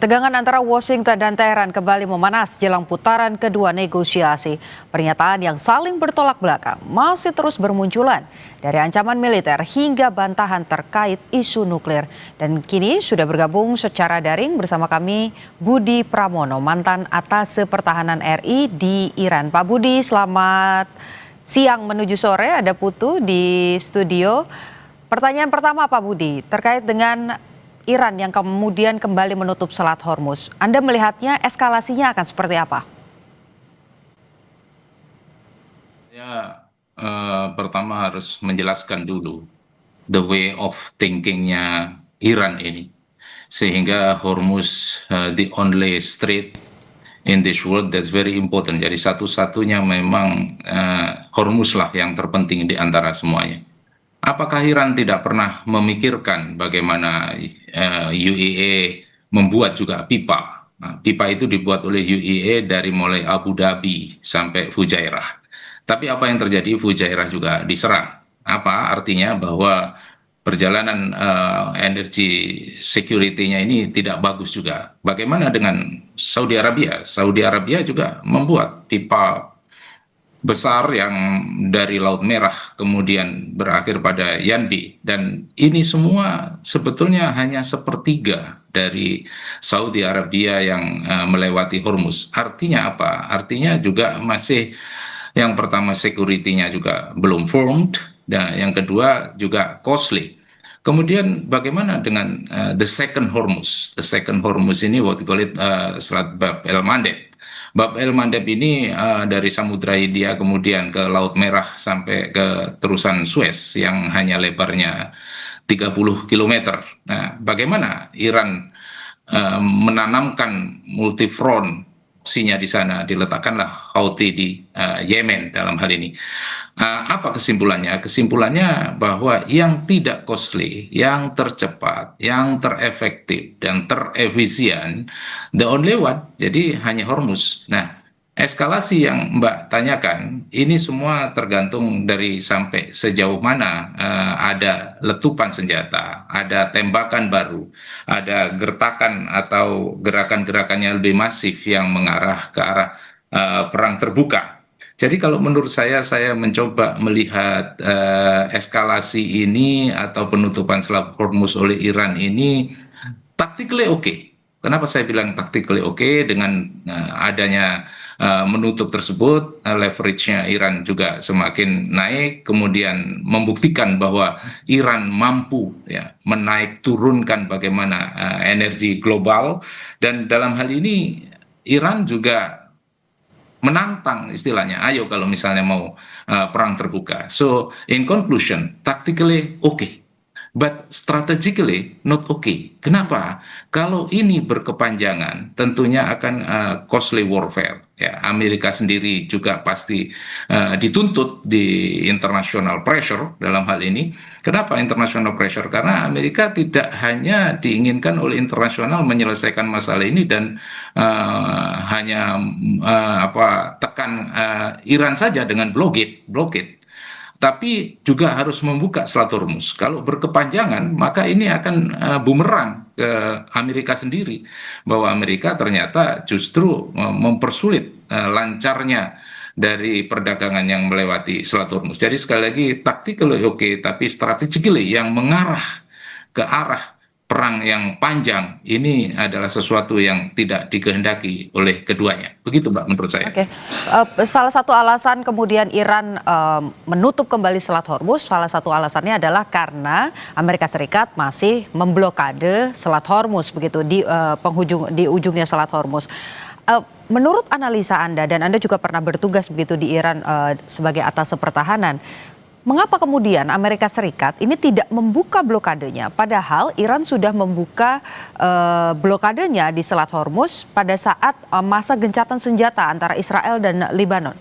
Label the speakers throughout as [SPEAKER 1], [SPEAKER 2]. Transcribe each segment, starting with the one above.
[SPEAKER 1] Ketegangan antara Washington dan Teheran kembali memanas jelang putaran kedua negosiasi. Pernyataan yang saling bertolak belakang masih terus bermunculan, dari ancaman militer hingga bantahan terkait isu nuklir. Dan kini sudah bergabung secara daring bersama kami Budi Pramono, mantan Atase Pertahanan RI di Iran. Pak Budi, selamat siang menuju sore, ada Putu di studio. Pertanyaan pertama Pak Budi, terkait dengan Iran yang kemudian kembali menutup Selat Hormuz. Anda melihatnya eskalasinya akan seperti apa?
[SPEAKER 2] Ya, pertama harus menjelaskan dulu the way of thinkingnya Iran ini. Sehingga Hormuz, the only strait in this world that's very important. Jadi satu-satunya memang Hormuz lah yang terpenting di antara semuanya. Apakah Iran tidak pernah memikirkan bagaimana UAE membuat juga pipa? Nah, pipa itu dibuat oleh UAE dari mulai Abu Dhabi sampai Fujairah. Tapi apa yang terjadi? Fujairah juga diserang. Apa artinya? Bahwa perjalanan energi security-nya ini tidak bagus juga. Bagaimana dengan Saudi Arabia? Saudi Arabia juga membuat pipa besar yang dari Laut Merah kemudian berakhir pada Yanbi, dan ini semua sebetulnya hanya sepertiga dari Saudi Arabia yang melewati Hormuz. Artinya apa? Artinya juga masih, yang pertama security-nya juga belum formed, dan yang kedua juga costly. Kemudian bagaimana dengan the second Hormuz? The second Hormuz ini what we call it Selat Bab el Mandeb. Bab el Mandeb ini dari Samudra Hindia kemudian ke Laut Merah sampai ke terusan Suez yang hanya lebarnya 30 km. Nah, bagaimana Iran menanamkan multifront sinya di sana, diletakkanlah Houthi di Yemen dalam hal ini. Apa kesimpulannya? Kesimpulannya bahwa yang tidak costly, yang tercepat, yang terefektif, dan terefisien, the only one, jadi hanya Hormuz. Nah, eskalasi yang Mbak tanyakan, ini semua tergantung dari sampai sejauh mana ada letupan senjata, ada tembakan baru, ada gertakan atau gerakan-gerakan yang lebih masif yang mengarah ke arah perang terbuka. Jadi kalau menurut saya mencoba melihat eskalasi ini atau penutupan Selat Hormuz oleh Iran ini tactically oke. Kenapa saya bilang tactically oke? Dengan adanya menutup tersebut, leverage-nya Iran juga semakin naik, kemudian membuktikan bahwa Iran mampu ya menaik turunkan bagaimana energi global, dan dalam hal ini Iran juga menantang istilahnya, ayo kalau misalnya mau perang terbuka. So in conclusion, tactically okay, but strategically not okay. Kenapa? Kalau ini berkepanjangan, tentunya akan costly warfare. Ya, Amerika sendiri juga pasti dituntut di international pressure dalam hal ini. Kenapa international pressure? Karena Amerika tidak hanya diinginkan oleh internasional menyelesaikan masalah ini dan hanya tekan Iran saja dengan blockade, tapi juga harus membuka Selat Hormuz. Kalau berkepanjangan, maka ini akan bumerang ke Amerika sendiri, bahwa Amerika ternyata justru mempersulit lancarnya dari perdagangan yang melewati Selat Hormuz. Jadi sekali lagi, tactically oke, tapi strategically yang mengarah ke arah perang yang panjang ini adalah sesuatu yang tidak dikehendaki oleh keduanya. Begitu, Mbak, menurut saya.
[SPEAKER 1] Oke, salah satu alasan kemudian Iran menutup kembali Selat Hormuz, salah satu alasannya adalah karena Amerika Serikat masih memblokade Selat Hormuz begitu di ujungnya Selat Hormuz. Menurut analisa Anda, dan Anda juga pernah bertugas begitu di Iran sebagai atase pertahanan, mengapa kemudian Amerika Serikat ini tidak membuka blokadenya, padahal Iran sudah membuka blokadenya di Selat Hormuz pada saat masa gencatan senjata antara Israel dan Lebanon?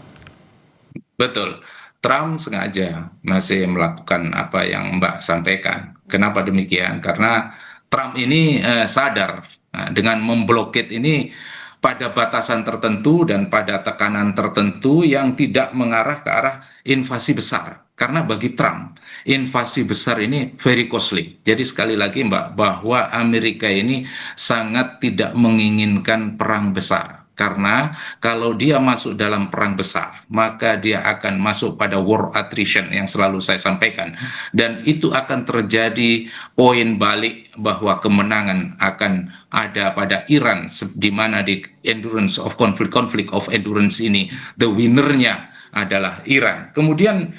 [SPEAKER 2] Betul. Trump sengaja masih melakukan apa yang Mbak sampaikan. Kenapa demikian? Karena Trump ini sadar dengan memblokade ini pada batasan tertentu dan pada tekanan tertentu yang tidak mengarah ke arah invasi besar. Karena bagi Trump, invasi besar ini very costly. Jadi sekali lagi Mbak, bahwa Amerika ini sangat tidak menginginkan perang besar. Karena kalau dia masuk dalam perang besar, maka dia akan masuk pada war attrition yang selalu saya sampaikan. Dan itu akan terjadi poin balik bahwa kemenangan akan ada pada Iran, di mana di endurance of conflict of endurance ini, the winnernya adalah Iran. Kemudian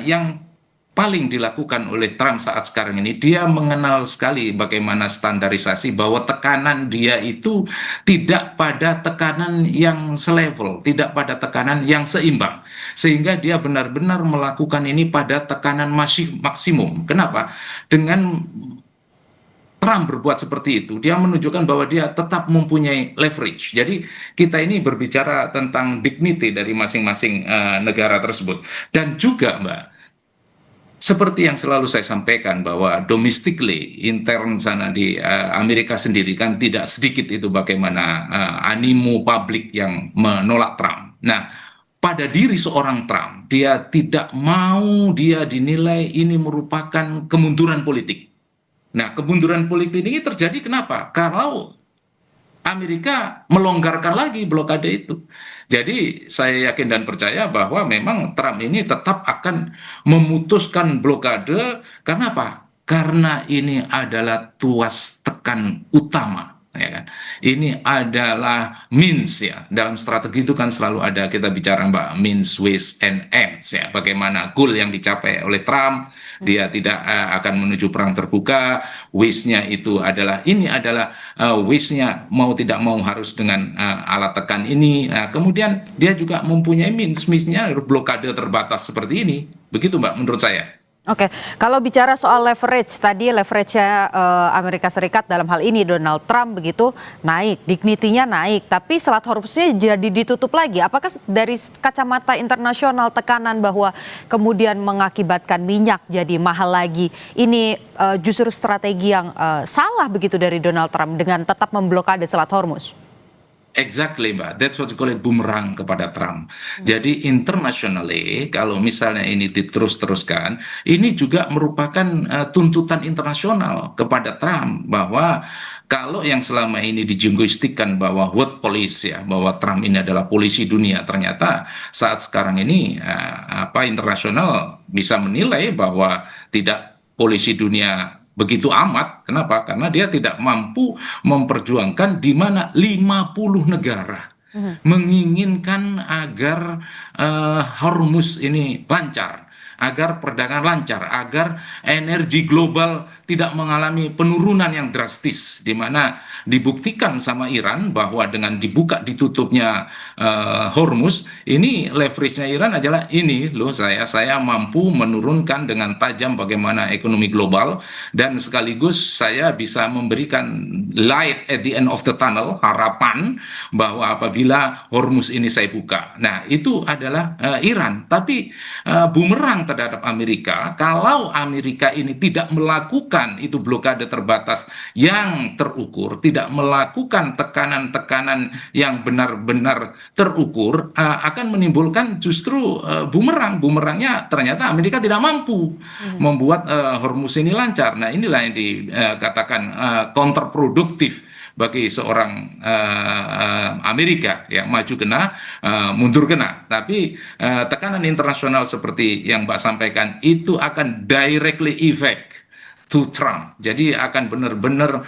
[SPEAKER 2] yang paling dilakukan oleh Trump saat sekarang ini, dia mengenal sekali bagaimana standarisasi, bahwa tekanan dia itu tidak pada tekanan yang selevel, tidak pada tekanan yang seimbang. Sehingga dia benar-benar melakukan ini pada tekanan maksimum. Kenapa? Dengan Trump berbuat seperti itu, dia menunjukkan bahwa dia tetap mempunyai leverage. Jadi kita ini berbicara tentang dignity dari masing-masing negara tersebut. Dan juga Mbak, seperti yang selalu saya sampaikan, bahwa domestically, intern sana di Amerika sendiri kan tidak sedikit itu bagaimana animo publik yang menolak Trump. Nah, pada diri seorang Trump, dia tidak mau dia dinilai ini merupakan kemunduran politik. Nah, kemunduran politik ini terjadi kenapa? Kalau Amerika melonggarkan lagi blokade itu. Jadi saya yakin dan percaya bahwa memang Trump ini tetap akan memutuskan blokade. Karena apa? Karena ini adalah tuas tekan utama. Ya kan? Ini adalah means, ya. Dalam strategi itu kan selalu ada, kita bicara Mbak, means, ways, and ends, ya. Bagaimana goal yang dicapai oleh Trump, dia tidak akan menuju perang terbuka. Ways-nya itu adalah, ini adalah ways-nya mau tidak mau harus dengan alat tekan ini. Kemudian dia juga mempunyai means-nya blokade terbatas seperti ini. Begitu Mbak, menurut saya.
[SPEAKER 1] Oke, kalau bicara soal leverage, tadi leverage-nya Amerika Serikat dalam hal ini Donald Trump begitu naik, dignity-nya naik, tapi Selat Hormuznya jadi ditutup lagi. Apakah dari kacamata internasional tekanan bahwa kemudian mengakibatkan minyak jadi mahal lagi, ini justru strategi yang salah begitu dari Donald Trump dengan tetap memblokade Selat Hormuz?
[SPEAKER 2] Exactly, Mbak. That's what you call it, bumerang kepada Trump. Jadi internationally, kalau misalnya ini diterus-teruskan, ini juga merupakan tuntutan internasional kepada Trump, bahwa kalau yang selama ini dijungguistikan bahwa world police, ya, bahwa Trump ini adalah polisi dunia, ternyata saat sekarang ini internasional bisa menilai bahwa tidak polisi dunia begitu amat. Kenapa? Karena dia tidak mampu memperjuangkan di mana 50 negara menginginkan agar Hormuz ini lancar, agar perdagangan lancar, agar energi global tidak mengalami penurunan yang drastis, di mana dibuktikan sama Iran bahwa dengan dibuka ditutupnya Hormuz, ini leverage-nya Iran adalah ini loh, saya mampu menurunkan dengan tajam bagaimana ekonomi global, dan sekaligus saya bisa memberikan light at the end of the tunnel, harapan bahwa apabila Hormuz ini saya buka. Nah, itu adalah Iran. Tapi bumerang terhadap Amerika, kalau Amerika ini tidak melakukan itu blokade terbatas yang terukur, tidak melakukan tekanan-tekanan yang benar-benar terukur, akan menimbulkan justru bumerangnya ternyata Amerika tidak mampu membuat Hormuz ini lancar. Nah, inilah yang dikatakan counterproduktif bagi seorang Amerika, ya, maju kena, mundur kena. Tapi tekanan internasional seperti yang Mbak sampaikan itu akan directly effect to Trump. Jadi akan benar-benar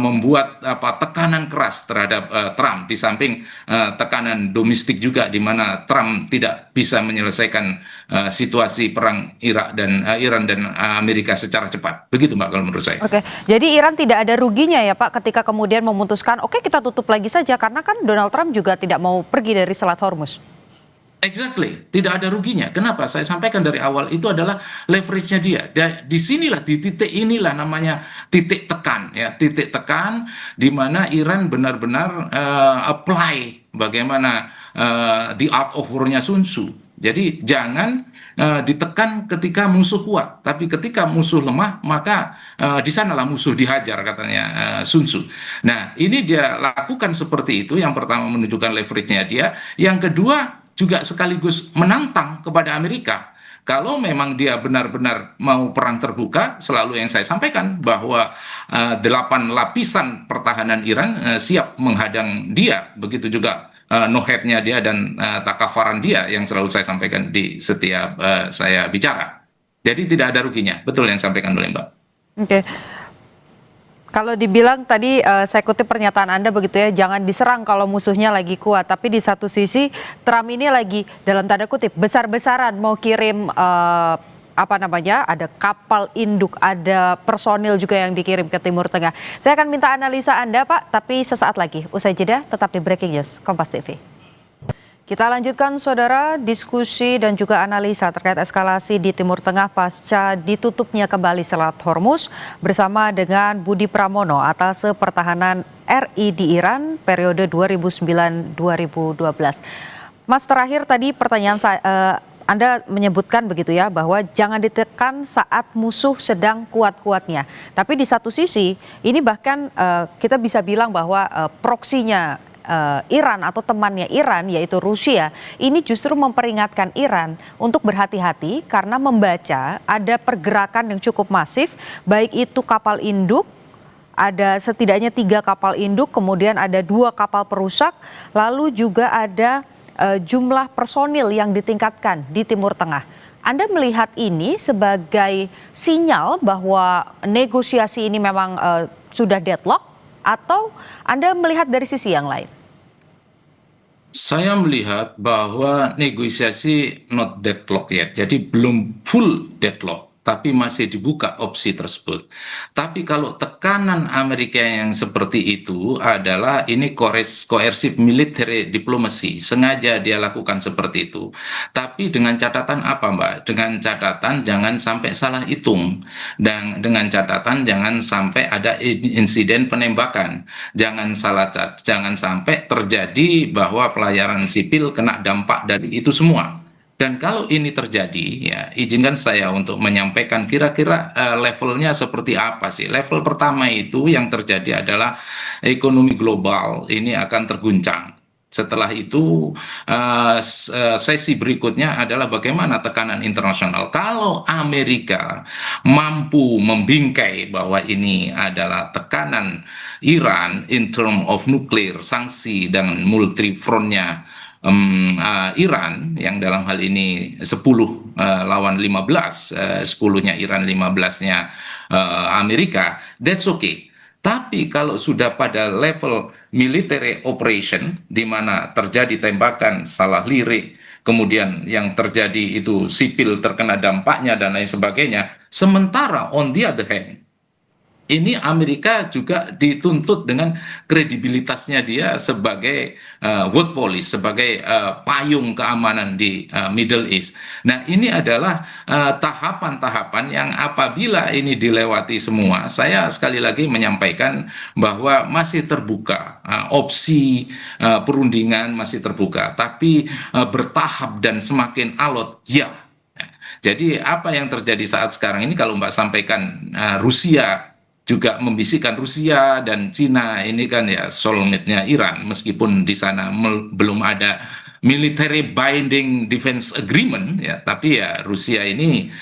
[SPEAKER 2] membuat tekanan keras terhadap Trump, di samping tekanan domestik juga, di mana Trump tidak bisa menyelesaikan situasi perang Iran dan Amerika secara cepat. Begitu Mbak kalau menurut saya.
[SPEAKER 1] Oke, jadi Iran tidak ada ruginya ya Pak ketika kemudian memutuskan oke, kita tutup lagi saja, karena kan Donald Trump juga tidak mau pergi dari Selat Hormuz.
[SPEAKER 2] Exactly, tidak ada ruginya. Kenapa? Saya sampaikan dari awal, itu adalah leverage-nya dia. Di sinilah, di titik inilah namanya titik tekan, ya, titik tekan di mana Iran benar-benar apply bagaimana the art of war-nya Sun Tzu. Jadi jangan ditekan ketika musuh kuat, tapi ketika musuh lemah, maka di sanalah musuh dihajar, katanya Sun Tzu. Nah, ini dia lakukan seperti itu. Yang pertama menunjukkan leverage-nya dia, yang kedua juga sekaligus menantang kepada Amerika Kalau memang dia benar-benar mau perang terbuka, selalu yang saya sampaikan bahwa 8 lapisan pertahanan Iran siap menghadang dia. Begitu juga no head-nya dia dan takafaran dia yang selalu saya sampaikan di setiap saya bicara. Jadi tidak ada ruginya. Betul yang disampaikan oleh Mbak.
[SPEAKER 1] Oke. Kalau dibilang tadi saya kutip pernyataan Anda begitu ya, jangan diserang kalau musuhnya lagi kuat. Tapi di satu sisi Trump ini lagi dalam tanda kutip besar-besaran mau kirim apa namanya, ada kapal induk, ada personil juga yang dikirim ke Timur Tengah. Saya akan minta analisa Anda Pak, tapi sesaat lagi. Usai jeda tetap di Breaking News Kompas TV. Kita lanjutkan saudara diskusi dan juga analisa terkait eskalasi di Timur Tengah pasca ditutupnya kembali Selat Hormuz bersama dengan Budi Pramono, Atase Pertahanan RI di Iran periode 2009-2012. Mas, terakhir tadi pertanyaan saya, Anda menyebutkan begitu ya bahwa jangan ditekan saat musuh sedang kuat-kuatnya. Tapi di satu sisi ini bahkan kita bisa bilang bahwa proksinya Iran atau temannya Iran yaitu Rusia ini justru memperingatkan Iran untuk berhati-hati karena membaca ada pergerakan yang cukup masif, baik itu kapal induk, ada setidaknya 3 kapal induk, kemudian ada 2 kapal perusak, lalu juga ada jumlah personil yang ditingkatkan di Timur Tengah. Anda melihat ini sebagai sinyal bahwa negosiasi ini memang sudah deadlock, atau Anda melihat dari sisi yang lain?
[SPEAKER 2] Saya melihat bahwa negosiasi not deadlock yet, jadi belum full deadlock, tapi masih dibuka opsi tersebut. Tapi kalau tekanan Amerika yang seperti itu adalah ini coercive military diplomacy, sengaja dia lakukan seperti itu. Tapi dengan catatan apa Mbak? Dengan catatan jangan sampai salah hitung, dan dengan catatan jangan sampai ada insiden penembakan, jangan sampai terjadi bahwa pelayaran sipil kena dampak dari itu semua. Dan kalau ini terjadi, ya izinkan saya untuk menyampaikan kira-kira levelnya seperti apa sih. Level pertama itu yang terjadi adalah ekonomi global ini akan terguncang. Setelah itu sesi berikutnya adalah bagaimana tekanan internasional. Kalau Amerika mampu membingkai bahwa ini adalah tekanan Iran in term of nuclear, sanksi dan multi frontnya Iran yang dalam hal ini 10 lawan 15, 10-nya Iran, 15-nya Amerika, that's okay. Tapi kalau sudah pada level military operation, di mana terjadi tembakan, salah lirik, kemudian yang terjadi itu sipil terkena dampaknya dan lain sebagainya, sementara on the other hand, ini Amerika juga dituntut dengan kredibilitasnya dia sebagai world police, sebagai payung keamanan di Middle East. Nah, ini adalah tahapan-tahapan yang apabila ini dilewati semua, saya sekali lagi menyampaikan bahwa masih terbuka, opsi perundingan masih terbuka, tapi bertahap dan semakin alot, ya. Jadi apa yang terjadi saat sekarang ini kalau Mbak sampaikan Rusia juga membisikkan, Rusia dan Cina ini kan ya soulmate-nya Iran, meskipun di sana belum ada military binding defense agreement ya, tapi ya Rusia ini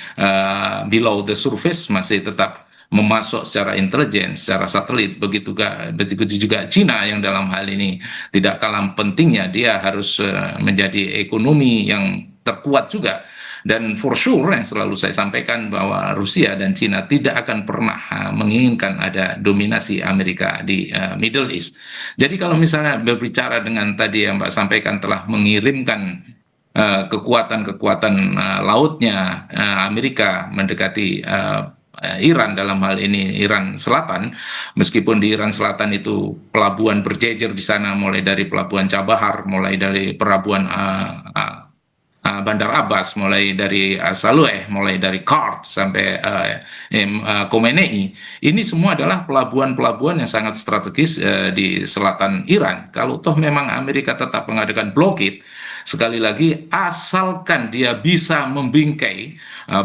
[SPEAKER 2] below the surface masih tetap memasok secara intelijen, secara satelit. Begitu juga Cina yang dalam hal ini tidak kalah pentingnya, dia harus menjadi ekonomi yang terkuat juga. Dan for sure yang selalu saya sampaikan bahwa Rusia dan Cina tidak akan pernah menginginkan ada dominasi Amerika di Middle East. Jadi kalau misalnya berbicara dengan tadi yang Mbak sampaikan telah mengirimkan kekuatan-kekuatan lautnya Amerika mendekati Iran, dalam hal ini Iran Selatan, meskipun di Iran Selatan itu pelabuhan berjejer di sana, mulai dari pelabuhan Chabahar, mulai dari pelabuhan Bandar Abbas, mulai dari Salueh, mulai dari Kart sampai Khomeini. Ini semua adalah pelabuhan-pelabuhan yang sangat strategis di selatan Iran. Kalau toh memang Amerika tetap mengadakan blockade, sekali lagi asalkan dia bisa membingkai,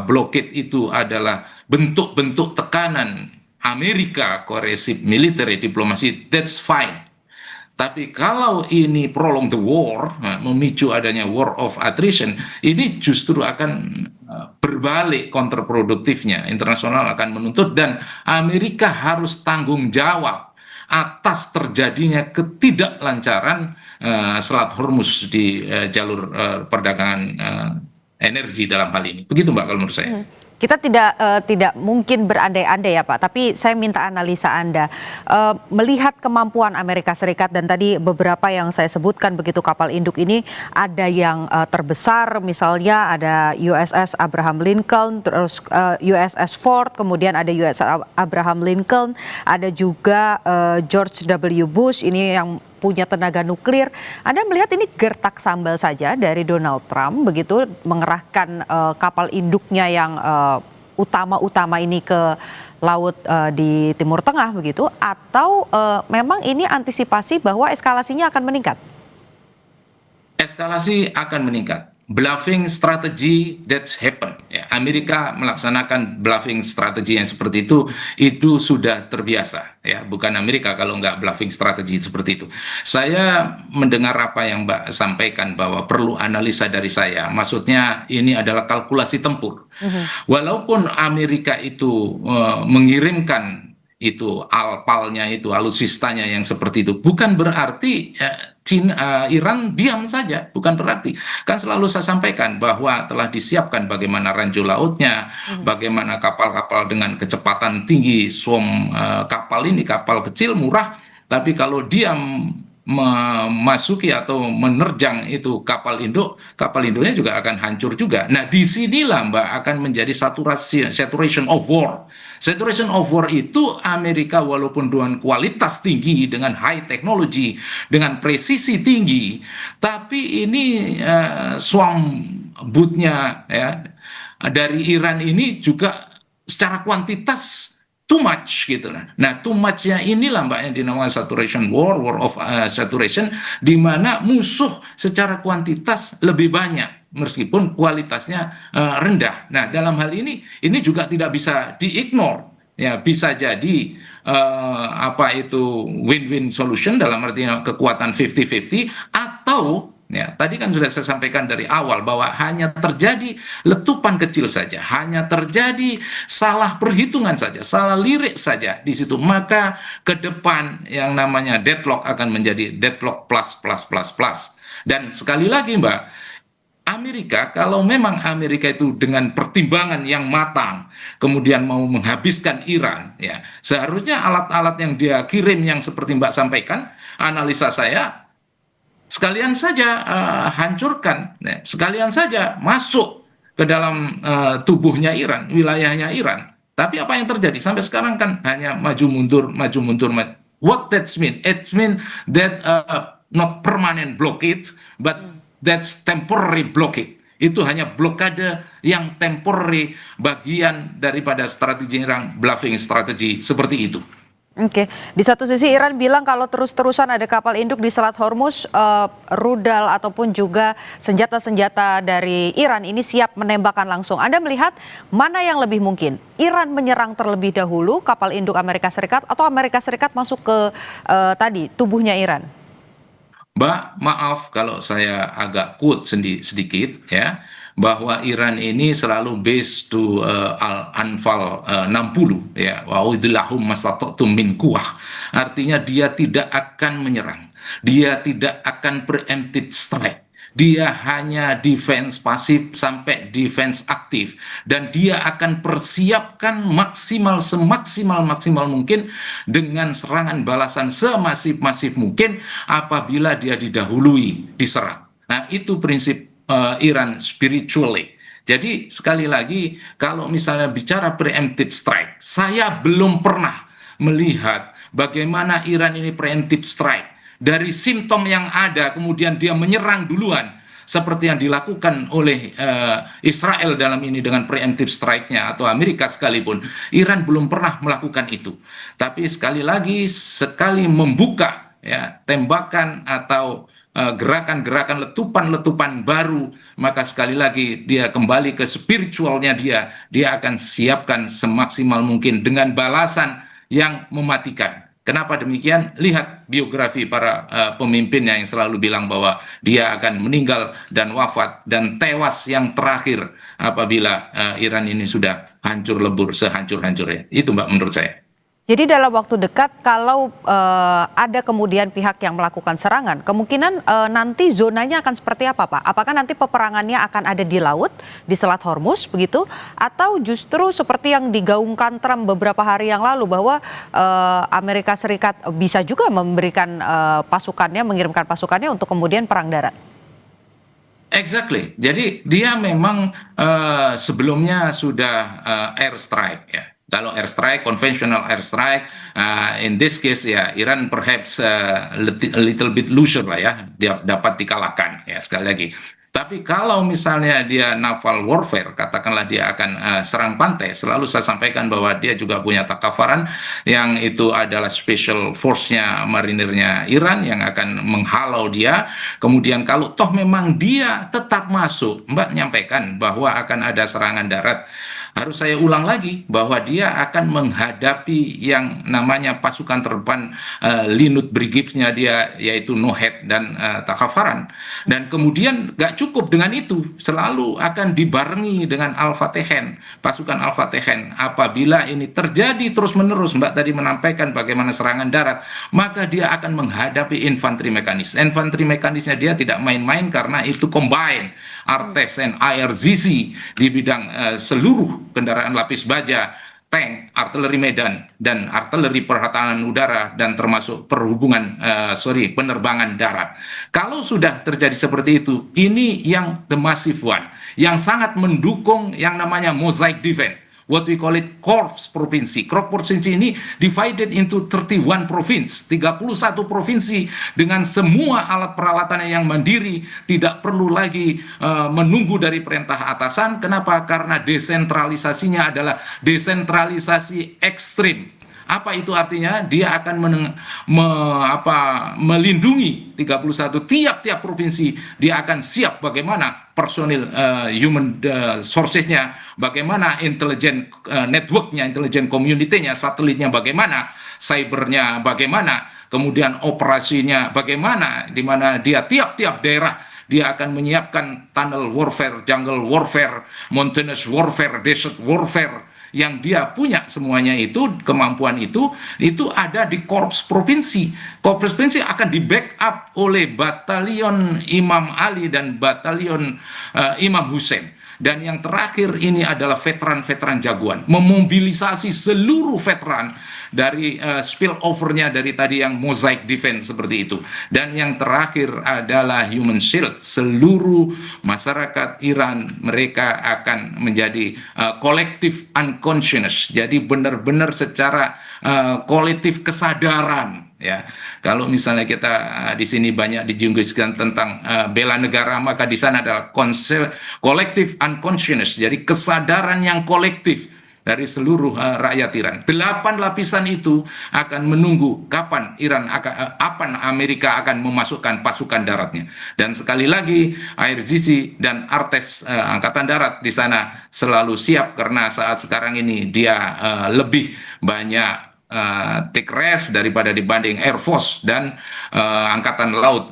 [SPEAKER 2] blockade itu adalah bentuk-bentuk tekanan Amerika, coercive military diplomasi, that's fine. Tapi kalau ini prolong the war, memicu adanya war of attrition, ini justru akan berbalik kontraproduktifnya. Internasional akan menuntut dan Amerika harus tanggung jawab atas terjadinya ketidaklancaran Selat Hormuz di jalur perdagangan energi dalam hal ini. Begitu Mbak kalau menurut saya.
[SPEAKER 1] Kita tidak mungkin berandai-andai ya Pak, tapi saya minta analisa Anda. Melihat kemampuan Amerika Serikat dan tadi beberapa yang saya sebutkan begitu kapal induk ini ada yang terbesar, misalnya ada USS Abraham Lincoln, terus USS Ford, kemudian ada USS Abraham Lincoln, ada juga George W. Bush ini yang punya tenaga nuklir. Anda melihat ini gertak sambal saja dari Donald Trump begitu mengerahkan kapal induknya yang utama-utama ini ke laut di Timur Tengah begitu, atau memang ini antisipasi bahwa eskalasinya akan meningkat?
[SPEAKER 2] Eskalasi akan meningkat. Bluffing strategy that's happen. Ya, Amerika melaksanakan bluffing strategi yang seperti itu sudah terbiasa. Ya, bukan Amerika kalau nggak bluffing strategi seperti itu. Saya mendengar apa yang Mbak sampaikan bahwa perlu analisa dari saya. Maksudnya ini adalah kalkulasi tempur. Walaupun Amerika itu mengirimkan itu alpalnya itu alutsistanya yang seperti itu, bukan berarti Iran diam saja, bukan berarti. Kan selalu saya sampaikan bahwa telah disiapkan bagaimana ranjau lautnya, bagaimana kapal-kapal dengan kecepatan tinggi, kapal ini kapal kecil murah, tapi kalau diam memasuki atau menerjang itu kapal induknya juga akan hancur juga. Nah, disinilah Mbak akan menjadi saturation of war. Saturation of war itu Amerika walaupun dengan kualitas tinggi, dengan high technology, dengan presisi tinggi, tapi ini swarm bootnya ya dari Iran ini juga secara kuantitas too much gitu lah. Nah, too much-nya inilah Mbak yang dinamakan saturation war, war of saturation, di mana musuh secara kuantitas lebih banyak meskipun kualitasnya rendah. Nah, dalam hal ini juga tidak bisa di-ignore. Ya, bisa jadi apa itu win-win solution dalam artinya kekuatan 50-50 atau ya, tadi kan sudah saya sampaikan dari awal bahwa hanya terjadi letupan kecil saja, hanya terjadi salah perhitungan saja, salah lirik saja di situ, maka ke depan yang namanya deadlock akan menjadi deadlock plus plus plus plus. Dan sekali lagi Mbak, Amerika, kalau memang Amerika itu dengan pertimbangan yang matang, kemudian mau menghabiskan Iran, ya seharusnya alat-alat yang dia kirim yang seperti Mbak sampaikan, analisa saya, sekalian saja hancurkan, ya, sekalian saja masuk ke dalam tubuhnya Iran, wilayahnya Iran. Tapi apa yang terjadi sampai sekarang kan hanya maju mundur, maju mundur. What that mean? It mean that not permanent blockade, but that's temporary blockade. Itu hanya blokade yang temporary, bagian daripada strategi Iran, bluffing strategi seperti itu.
[SPEAKER 1] Oke, di satu sisi Iran bilang kalau terus-terusan ada kapal induk di Selat Hormuz, rudal ataupun juga senjata-senjata dari Iran ini siap menembakkan langsung. Anda melihat mana yang lebih mungkin? Iran menyerang terlebih dahulu kapal induk Amerika Serikat atau Amerika Serikat masuk ke tadi tubuhnya Iran?
[SPEAKER 2] Mbak, maaf kalau saya agak quote sedikit ya, bahwa Iran ini selalu based to Al-Anfal 60 ya, wa'udillahum mastata'tum min quwwah. Artinya dia tidak akan menyerang, dia tidak akan preemptive strike. Dia hanya defense pasif sampai defense aktif, dan dia akan persiapkan semaksimal mungkin dengan serangan balasan semasif mungkin apabila dia didahului diserang. Nah, itu prinsip Iran spiritually. Jadi sekali lagi kalau misalnya bicara preemptive strike, saya belum pernah melihat bagaimana Iran ini preemptive strike. Dari simptom yang ada, kemudian dia menyerang duluan, seperti yang dilakukan oleh Israel dalam ini dengan preemptive strike-nya, atau Amerika sekalipun. Iran belum pernah melakukan itu. Tapi sekali lagi, sekali membuka ya, tembakan atau gerakan-gerakan letupan-letupan baru, maka sekali lagi dia kembali ke spiritualnya dia akan siapkan semaksimal mungkin dengan balasan yang mematikan. Kenapa demikian? Lihat biografi para pemimpinnya yang selalu bilang bahwa dia akan meninggal dan wafat dan tewas yang terakhir apabila Iran ini sudah hancur lebur sehancur-hancurnya. Itu Mbak menurut saya.
[SPEAKER 1] Jadi dalam waktu dekat kalau ada kemudian pihak yang melakukan serangan, kemungkinan nanti zonanya akan seperti apa, Pak? Apakah nanti peperangannya akan ada di laut, di Selat Hormuz begitu, atau justru seperti yang digaungkan Trump beberapa hari yang lalu bahwa Amerika Serikat bisa juga memberikan pasukannya, mengirimkan pasukannya untuk kemudian perang darat?
[SPEAKER 2] Exactly. Jadi dia memang sebelumnya sudah airstrike ya. Kalau airstrike, conventional airstrike, in this case ya Iran perhaps a little bit looser lah ya, dia dapat dikalahkan ya sekali lagi. Tapi kalau misalnya dia naval warfare, katakanlah dia akan serang pantai, selalu saya sampaikan bahwa dia juga punya takafaran yang itu adalah special force-nya marinirnya Iran yang akan menghalau dia. Kemudian kalau toh memang dia tetap masuk, Mbak nyampaikan bahwa akan ada serangan darat. Harus saya ulang lagi bahwa dia akan menghadapi yang namanya pasukan terdepan Linut Brigade-nya dia yaitu Nohet dan Takafaran. Dan kemudian gak cukup dengan itu, selalu akan dibarengi dengan Al-Fatehen, pasukan Al-Fatehen. Apabila ini terjadi terus-menerus, Mbak tadi menampaikan bagaimana serangan darat, maka dia akan menghadapi infanteri mekanis. Infanteri mekanisnya dia tidak main-main karena itu combine Artes and IRGC di bidang seluruh kendaraan lapis baja, tank, artileri medan, dan artileri pertahanan udara, dan termasuk penerbangan darat. Kalau sudah terjadi seperti itu, ini yang the massive one, yang sangat mendukung yang namanya mosaic defense. What we call it Corps provinsi. Corps provinsi ini divided into 31 provinsi, 31 provinsi dengan semua alat peralatannya yang mandiri, tidak perlu lagi menunggu dari perintah atasan. Kenapa? Karena desentralisasinya adalah desentralisasi ekstrim. Apa itu artinya? Dia akan melindungi 31 tiap-tiap provinsi. Dia akan siap bagaimana personil human sources-nya, bagaimana intelijen network-nya, intelijen community-nya, satelitnya bagaimana, cybernya bagaimana, kemudian operasinya bagaimana, di mana dia tiap-tiap daerah dia akan menyiapkan tunnel warfare, jungle warfare, mountainous warfare, desert warfare, yang dia punya semuanya itu, kemampuan itu ada di korps provinsi. Korps provinsi akan di backup oleh batalion Imam Ali dan batalion Imam Hussein. Dan yang terakhir ini adalah veteran-veteran jagoan, memobilisasi seluruh veteran dari spillover-nya dari tadi yang mosaic defense seperti itu. Dan yang terakhir adalah human shield, seluruh masyarakat Iran mereka akan menjadi collective unconscious, jadi benar-benar secara kolektif kesadaran. Ya, kalau misalnya kita di sini banyak dijungkiskan tentang bela negara, maka di sana adalah konsep collective unconscious, jadi kesadaran yang kolektif dari seluruh rakyat Iran. 8 lapisan itu akan menunggu kapan Amerika akan memasukkan pasukan daratnya. Dan sekali lagi IRGC dan Artes Angkatan Darat di sana selalu siap, karena saat sekarang ini dia lebih banyak take rest daripada dibanding Air Force dan Angkatan Laut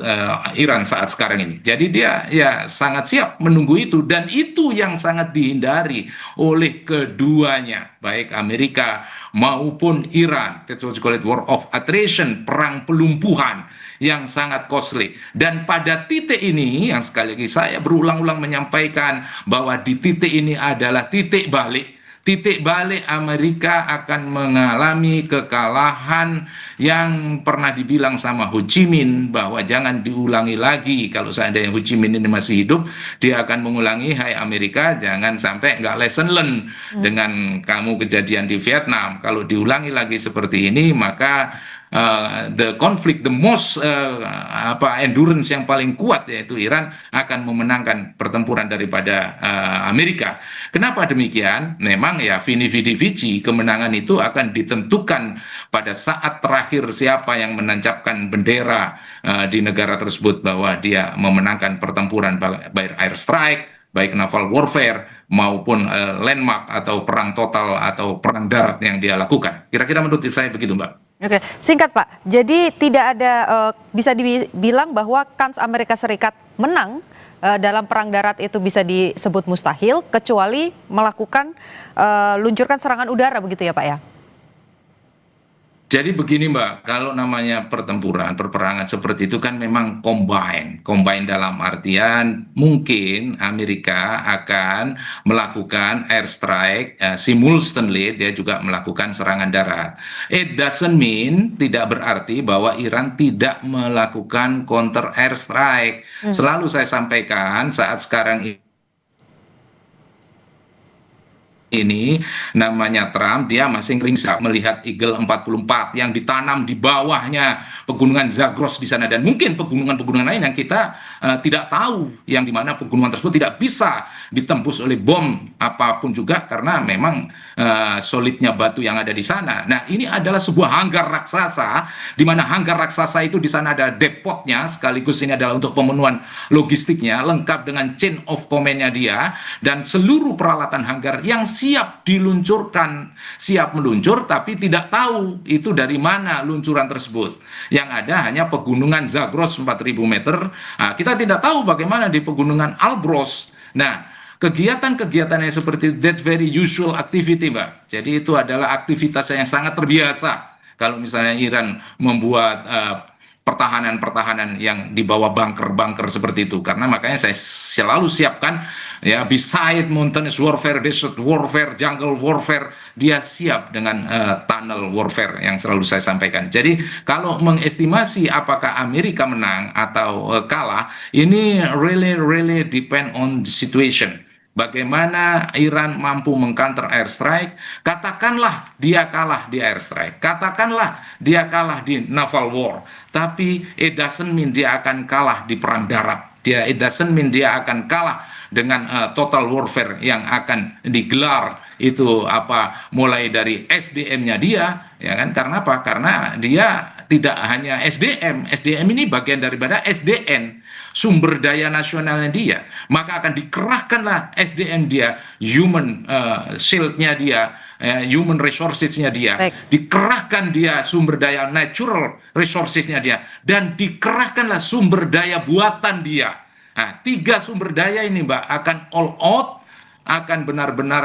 [SPEAKER 2] Iran saat sekarang ini. Jadi dia ya sangat siap menunggu itu, dan itu yang sangat dihindari oleh keduanya, baik Amerika maupun Iran. That's what you call it war of attrition, perang pelumpuhan yang sangat costly. Dan pada titik ini, yang sekali lagi saya berulang-ulang menyampaikan bahwa di titik ini adalah titik balik. Titik balik Amerika akan mengalami kekalahan yang pernah dibilang sama Ho Chi Minh bahwa jangan diulangi lagi. Kalau seandainya Ho Chi Minh ini masih hidup, dia akan mengulangi, hai Amerika, jangan sampai nggak lesson learn dengan kamu kejadian di Vietnam. Kalau diulangi lagi seperti ini, maka the conflict, the most endurance yang paling kuat yaitu Iran akan memenangkan pertempuran daripada Amerika. Kenapa demikian? Memang ya vini vidi vici, kemenangan itu akan ditentukan pada saat terakhir siapa yang menancapkan bendera di negara tersebut bahwa dia memenangkan pertempuran, baik air strike, baik naval warfare maupun landmark atau perang total atau perang darat yang dia lakukan. Kira-kira menurut saya begitu, Mbak.
[SPEAKER 1] Oke, singkat Pak. Jadi tidak ada bisa dibilang bahwa kans Amerika Serikat menang dalam perang darat itu bisa disebut mustahil kecuali melakukan luncurkan serangan udara begitu ya Pak ya?
[SPEAKER 2] Jadi begini Mbak, kalau namanya pertempuran, perperangan seperti itu kan memang combine dalam artian mungkin Amerika akan melakukan airstrike simultaneously, dia juga melakukan serangan darat. It doesn't mean, tidak berarti bahwa Iran tidak melakukan counter airstrike. Selalu saya sampaikan saat sekarang ini namanya Trump, dia masih bisa melihat Eagle 44 yang ditanam di bawahnya pegunungan Zagros di sana, dan mungkin pegunungan-pegunungan lain yang kita tidak tahu, yang dimana pegunungan tersebut tidak bisa ditembus oleh bom apapun juga karena memang solidnya batu yang ada di sana. Nah, ini adalah sebuah hanggar raksasa, di mana hanggar raksasa itu di sana ada depotnya, sekaligus ini adalah untuk pemenuhan logistiknya, lengkap dengan chain of command-nya dia, dan seluruh peralatan hanggar yang siap diluncurkan, siap meluncur, tapi tidak tahu itu dari mana luncuran tersebut. Yang ada hanya pegunungan Zagros 4.000 meter. Nah, kita tidak tahu bagaimana di pegunungan Alborz. Nah, kegiatan-kegiatan yang seperti that very usual activity, Mbak. Jadi itu adalah aktivitas yang sangat terbiasa. Kalau misalnya Iran membuat pertahanan-pertahanan yang di bawah bunker-bunker seperti itu, karena makanya saya selalu siapkan ya, beside mountainous warfare, desert warfare, jungle warfare, dia siap dengan tunnel warfare yang selalu saya sampaikan. Jadi kalau mengestimasi apakah Amerika menang atau kalah, ini really depend on the situation. Bagaimana Iran mampu mengcounter airstrike, katakanlah dia kalah di airstrike, katakanlah dia kalah di naval war, tapi it doesn't mean dia akan kalah di perang darat. It doesn't mean dia akan kalah dengan total warfare yang akan digelar itu mulai dari SDM-nya dia, ya kan? Karena apa? Karena dia tidak hanya SDM ini bagian daripada SDN, sumber daya nasionalnya dia, maka akan dikerahkanlah SDM dia, human shield-nya dia, human resources-nya dia. Baik. Dikerahkan dia sumber daya natural resources-nya dia, dan dikerahkanlah sumber daya buatan dia. Nah, 3 sumber daya ini Mbak akan all out, akan benar-benar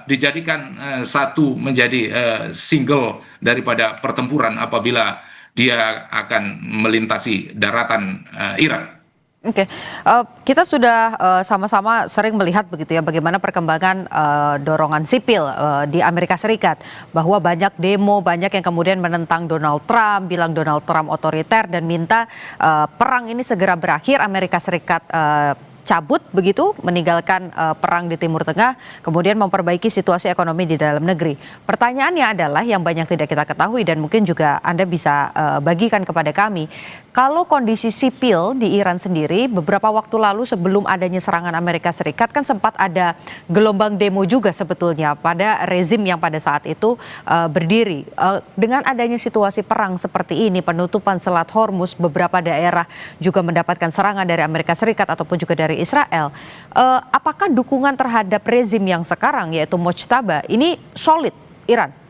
[SPEAKER 2] dijadikan satu menjadi single daripada pertempuran apabila dia akan melintasi daratan Iran.
[SPEAKER 1] Oke, kita sudah sama-sama sering melihat begitu ya bagaimana perkembangan dorongan sipil di Amerika Serikat, bahwa banyak demo, banyak yang kemudian menentang Donald Trump, bilang Donald Trump otoriter dan minta perang ini segera berakhir, Amerika Serikat cabut begitu, meninggalkan perang di Timur Tengah, kemudian memperbaiki situasi ekonomi di dalam negeri. Pertanyaannya adalah yang banyak tidak kita ketahui dan mungkin juga Anda bisa bagikan kepada kami, kalau kondisi sipil di Iran sendiri beberapa waktu lalu sebelum adanya serangan Amerika Serikat kan sempat ada gelombang demo juga sebetulnya pada rezim yang pada saat itu berdiri. Dengan adanya situasi perang seperti ini, penutupan Selat Hormuz, beberapa daerah juga mendapatkan serangan dari Amerika Serikat ataupun juga dari Israel. Apakah dukungan terhadap rezim yang sekarang yaitu Mojtaba ini solid Iran?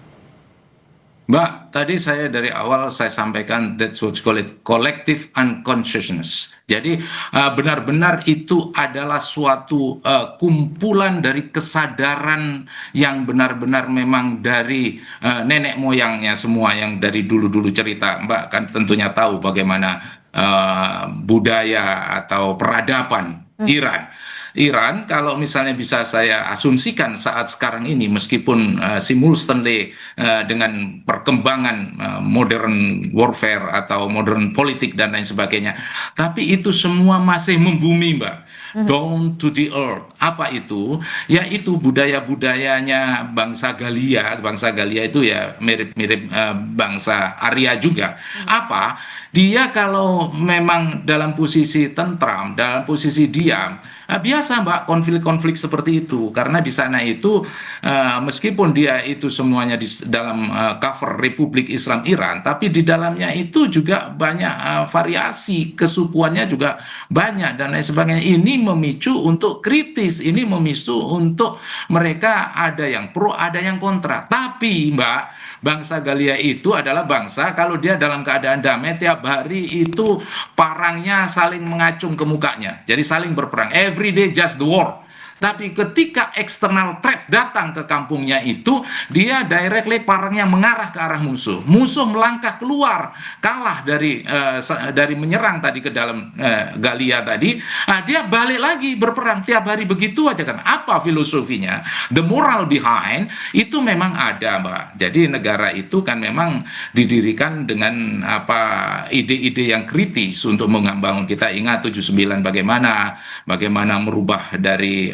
[SPEAKER 2] Mbak, tadi saya dari awal saya sampaikan that's what you call it collective unconsciousness. Jadi benar-benar itu adalah suatu kumpulan dari kesadaran yang benar-benar memang dari nenek moyangnya semua yang dari dulu-dulu cerita. Mbak kan tentunya tahu bagaimana budaya atau peradaban Iran, kalau misalnya bisa saya asumsikan saat sekarang ini, meskipun simultaneously dengan perkembangan modern warfare atau modern politik dan lain sebagainya, tapi itu semua masih membumi, Mbak. Down to the earth. Apa itu? Yaitu budaya-budayanya bangsa Galia. Bangsa Galia itu ya mirip-mirip bangsa Arya juga. Apa? Dia kalau memang dalam posisi tentram, dalam posisi diam, biasa Mbak konflik-konflik seperti itu. Karena di sana itu meskipun dia itu semuanya di dalam cover Republik Islam Iran, tapi di dalamnya itu juga banyak variasi, kesukuannya juga banyak dan lain sebagainya. Ini memicu untuk kritis, ini memicu untuk mereka ada yang pro, ada yang kontra. Tapi Mbak, Bangsa Galia itu adalah bangsa kalau dia dalam keadaan damai tiap hari itu parangnya saling mengacung ke mukanya. Jadi saling berperang. Every day just the war. Tapi ketika external threat datang ke kampungnya itu, dia directly parangnya mengarah ke arah musuh. Musuh melangkah keluar, kalah dari menyerang tadi ke dalam Galia tadi. Nah, dia balik lagi berperang tiap hari begitu aja kan. Apa filosofinya? The moral behind itu memang ada, Mbak. Jadi negara itu kan memang didirikan dengan ide-ide yang kritis untuk membangun. Kita ingat 79 bagaimana merubah dari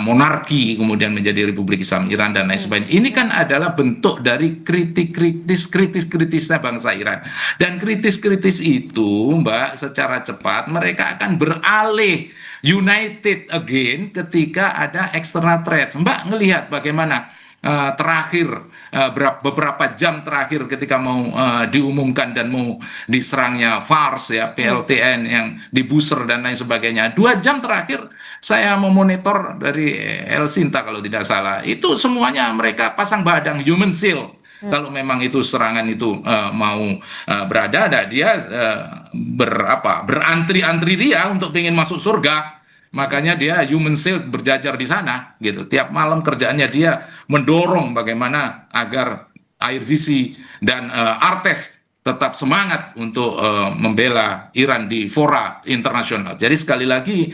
[SPEAKER 2] monarki kemudian menjadi Republik Islam Iran dan lain sebagainya. Ini kan adalah bentuk dari kritisnya bangsa Iran. Dan kritis itu, Mbak, secara cepat mereka akan beralih united again ketika ada external threats. Mbak ngelihat bagaimana terakhir beberapa jam terakhir ketika mau diumumkan dan mau diserangnya Fars ya, PLTN yang dibuser dan lain sebagainya. 2 jam terakhir saya memonitor dari El Sinta kalau tidak salah, itu semuanya mereka pasang badang human shield. Kalau memang itu serangan itu mau berada, dia berantri-antri dia untuk ingin masuk surga. Makanya dia human shield berjajar di sana gitu. Tiap malam kerjaannya dia mendorong bagaimana agar Air Sisi dan Artes tetap semangat untuk membela Iran di fora internasional. Jadi sekali lagi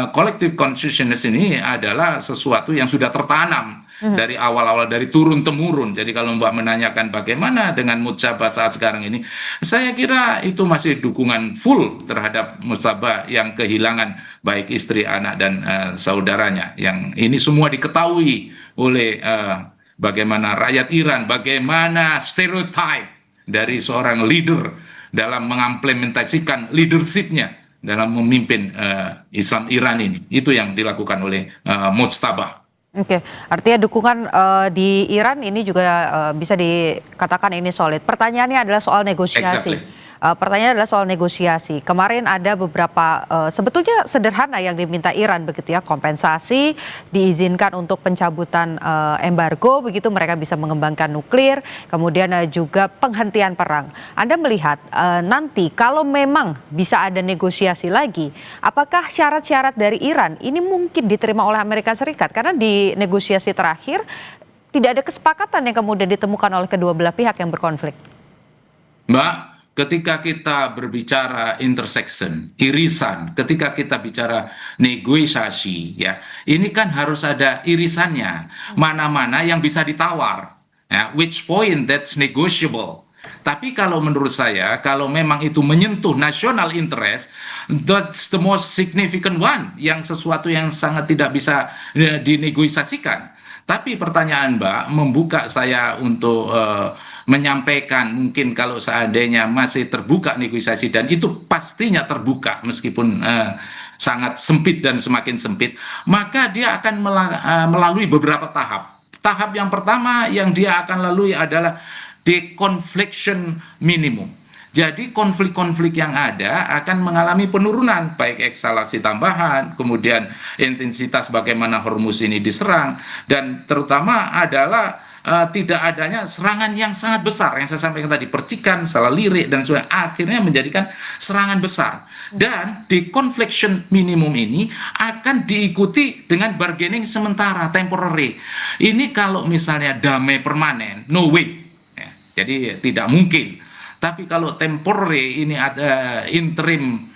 [SPEAKER 2] collective consciousness ini adalah sesuatu yang sudah tertanam dari awal-awal, dari turun-temurun. Jadi kalau Mbak menanyakan bagaimana dengan Mujtaba saat sekarang ini, saya kira itu masih dukungan full terhadap Mujtaba yang kehilangan baik istri, anak, dan saudaranya. Yang ini semua diketahui oleh bagaimana rakyat Iran, bagaimana stereotype dari seorang leader dalam mengimplementasikan leadershipnya dalam memimpin Islam Iran ini. Itu yang dilakukan oleh Mujtaba.
[SPEAKER 1] Oke, artinya dukungan di Iran ini juga bisa dikatakan ini solid. Pertanyaannya adalah soal negosiasi.
[SPEAKER 2] Exactly.
[SPEAKER 1] Pertanyaannya adalah soal negosiasi. Kemarin ada beberapa sebetulnya sederhana yang diminta Iran begitu ya, kompensasi, diizinkan untuk pencabutan embargo begitu mereka bisa mengembangkan nuklir, kemudian juga penghentian perang. Anda melihat nanti kalau memang bisa ada negosiasi lagi, apakah syarat-syarat dari Iran ini mungkin diterima oleh Amerika Serikat? Karena di negosiasi terakhir tidak ada kesepakatan yang kemudian ditemukan oleh kedua belah pihak yang berkonflik.
[SPEAKER 2] Mbak, ketika kita berbicara intersection, irisan, ketika kita bicara negosiasi, ya, ini kan harus ada irisannya. Mana-mana yang bisa ditawar, ya, which point that's negotiable. Tapi kalau menurut saya, kalau memang itu menyentuh national interest, that's the most significant one, yang sesuatu yang sangat tidak bisa dinegosiasikan. Tapi pertanyaan Mbak membuka saya untuk menyampaikan mungkin kalau seandainya masih terbuka negosiasi, dan itu pastinya terbuka meskipun sangat sempit dan semakin sempit, maka dia akan melalui beberapa tahap. Tahap yang pertama yang dia akan lalui adalah deconfliction minimum. Jadi konflik-konflik yang ada akan mengalami penurunan, baik eskalasi tambahan, kemudian intensitas bagaimana Hormuz ini diserang, dan terutama adalah tidak adanya serangan yang sangat besar yang saya sampaikan tadi, percikan, salah lirik dan sebagainya, akhirnya menjadikan serangan besar. Dan deconfliction minimum ini akan diikuti dengan bargaining sementara, temporary. Ini kalau misalnya damai permanen, no way. Ya, jadi tidak mungkin. Tapi kalau temporary ini ada interim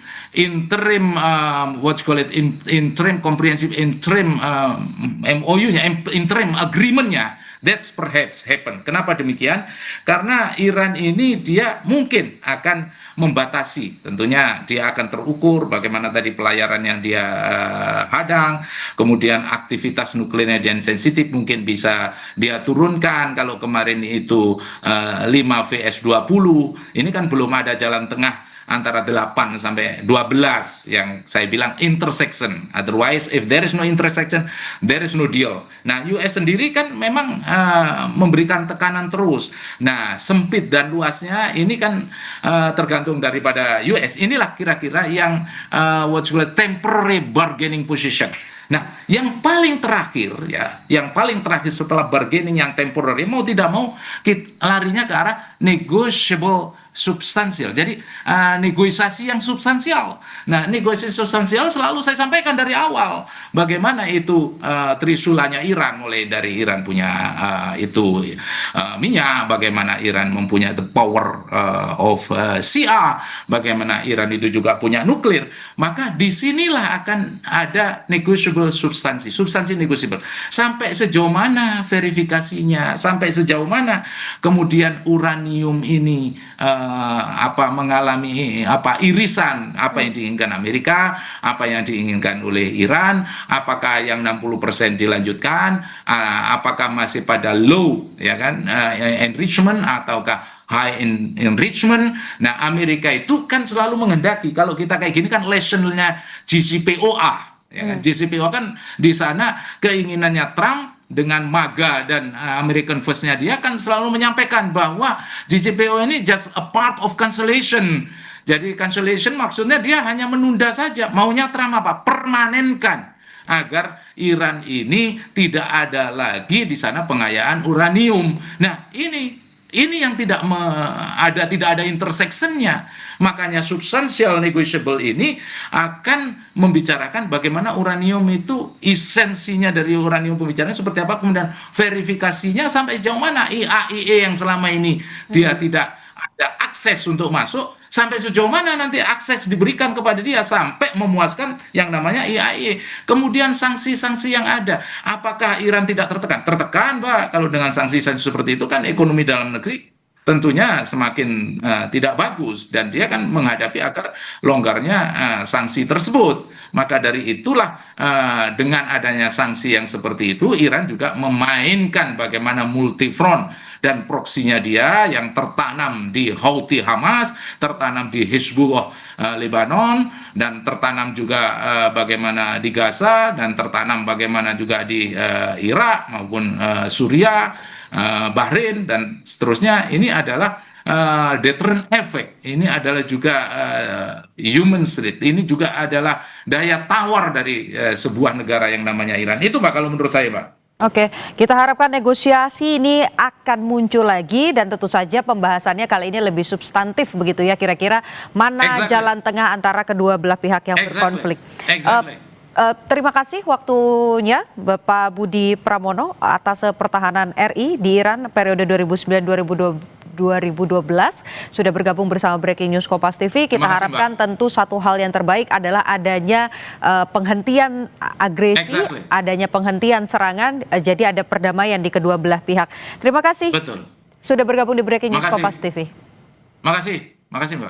[SPEAKER 2] comprehensive interim MOU-nya, interim agreement-nya, that's perhaps happen. Kenapa demikian? Karena Iran ini dia mungkin akan membatasi, tentunya dia akan terukur bagaimana tadi pelayaran yang dia hadang, kemudian aktivitas nuklirnya yang sensitif mungkin bisa dia turunkan. Kalau kemarin itu 5 vs 20, ini kan belum ada jalan tengah antara 8 sampai 12 yang saya bilang intersection. Otherwise, if there is no intersection, there is no deal. Nah, US sendiri kan memang memberikan tekanan terus. Nah, sempit dan luasnya ini kan tergantung daripada US. Inilah kira-kira yang temporary bargaining position. Nah, yang paling terakhir ya, yang paling terakhir setelah bargaining yang temporary, mau tidak mau kita larinya ke arah negotiable substansial. Jadi negosiasi yang substansial. Nah, negosiasi substansial selalu saya sampaikan dari awal. Bagaimana itu trisulanya Iran, mulai dari Iran punya minyak, bagaimana Iran mempunyai the power of Shia, bagaimana Iran itu juga punya nuklir. Maka disinilah akan ada negotiable substansi, substansi negotiable. Sampai sejauh mana verifikasinya, sampai sejauh mana kemudian uranium ini mengalami irisan, apa yang diinginkan Amerika, apa yang diinginkan oleh Iran, apakah yang 60% dilanjutkan, apakah masih pada low ya kan enrichment ataukah high enrichment. Nah, Amerika itu kan selalu menghendaki kalau kita kayak gini kan lesionnya JCPOA ya kan? JCPOA kan di sana keinginannya Trump dengan MAGA dan American First-nya dia kan selalu menyampaikan bahwa JCPOA ini just a part of cancellation. Jadi cancellation maksudnya dia hanya menunda saja. Maunya Trump apa? Permanenkan agar Iran ini tidak ada lagi di sana pengayaan uranium. Nah, ini yang tidak ada intersectionnya. Makanya substansial negotiable ini akan membicarakan bagaimana uranium itu esensinya dari uranium pembicaraan seperti apa, kemudian verifikasinya sampai sejauh mana IAEA yang selama ini dia tidak ada akses untuk masuk, sampai sejauh mana nanti akses diberikan kepada dia sampai memuaskan yang namanya IAEA. Kemudian sanksi-sanksi yang ada, apakah Iran tidak tertekan? Tertekan, Pak. Kalau dengan sanksi-sanksi seperti itu kan ekonomi dalam negeri tentunya semakin tidak bagus, dan dia kan menghadapi agar longgarnya sanksi tersebut. Maka dari itulah dengan adanya sanksi yang seperti itu, Iran juga memainkan bagaimana multifront dan proksinya dia yang tertanam di Houthi Hamas, tertanam di Hezbollah Lebanon, dan tertanam juga bagaimana di Gaza, dan tertanam bagaimana juga di Irak maupun Suriah, Bahrain, dan seterusnya. Ini adalah deterrent effect. Ini adalah juga human street. Ini juga adalah daya tawar dari sebuah negara yang namanya Iran. Itu Pak kalau menurut saya, Pak.
[SPEAKER 1] Oke, kita harapkan negosiasi ini akan muncul lagi dan tentu saja pembahasannya kali ini lebih substantif begitu ya, kira-kira mana jalan tengah antara kedua belah pihak yang berkonflik. Terima kasih waktunya Bapak Budi Pramono atas pertahanan RI di Iran periode 2009-2012 sudah bergabung bersama Breaking News Kompas TV. Kita harapkan tentu satu hal yang terbaik adalah adanya penghentian agresi, adanya penghentian serangan, jadi ada perdamaian di kedua belah pihak. Terima kasih.
[SPEAKER 2] Betul.
[SPEAKER 1] Sudah bergabung di Breaking News Kompas TV.
[SPEAKER 2] Makasih Mbak.